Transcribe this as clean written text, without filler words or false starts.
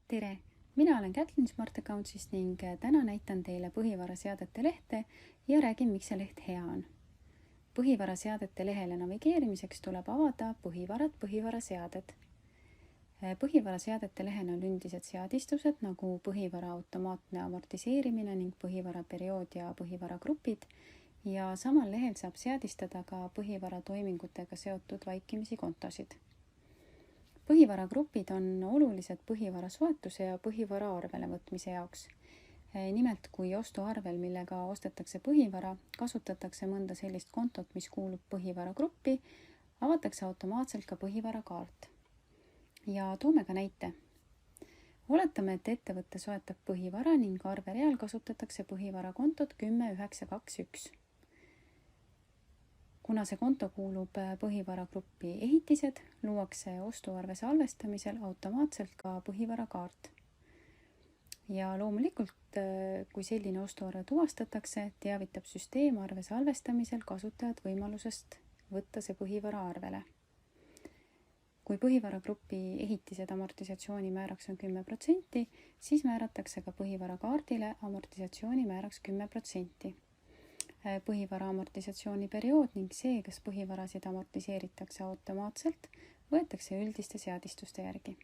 Tere! Mina olen Kätlin Smart Accountsist ning täna näitan teile põhivaraseadete lehte ja räägin, miks see leht hea on. Põhivaraseadete lehele navigeerimiseks tuleb avada põhivarad, põhivaraseaded. Põhivaraseadete lehel on üldised seadistused nagu põhivara automaatne amortiseerimine ning põhivaraperiood ja põhivaragrupid ja samal lehel saab seadistada ka põhivara toimingutega seotud vaikimisi kontosid. Põhivaragrupid on olulised põhivara soetuse ja põhivara arvele võtmise jaoks. Nimelt, kui ostuarvel, millega ostetakse põhivara, kasutatakse mõnda sellist kontot, mis kuulub põhivaragruppi, avatakse automaatselt ka põhivarakaart. Ja toome ka näite. Oletame, et ettevõte soetab põhivara ning arvereal kasutatakse põhivarakontot 10921. Kuna see konto kuulub põhivaragruppi ehitised, luuakse ostuarve salvestamisel automaatselt ka põhivarakaart. Ja loomulikult, kui selline ostuarve tuvastatakse, teavitab süsteem arve salvestamisel kasutajat võimalusest võtta see põhivara arvele. Kui põhivaragruppi ehitised amortisatsiooni määraks on 10%, siis määratakse ka põhivarakaardile amortisatsiooni määraks 10%. Põhivara amortisatsiooni periood ning see, kas põhivarasid amortiseeritakse automaatselt, võetakse üldiste seadistuste järgi.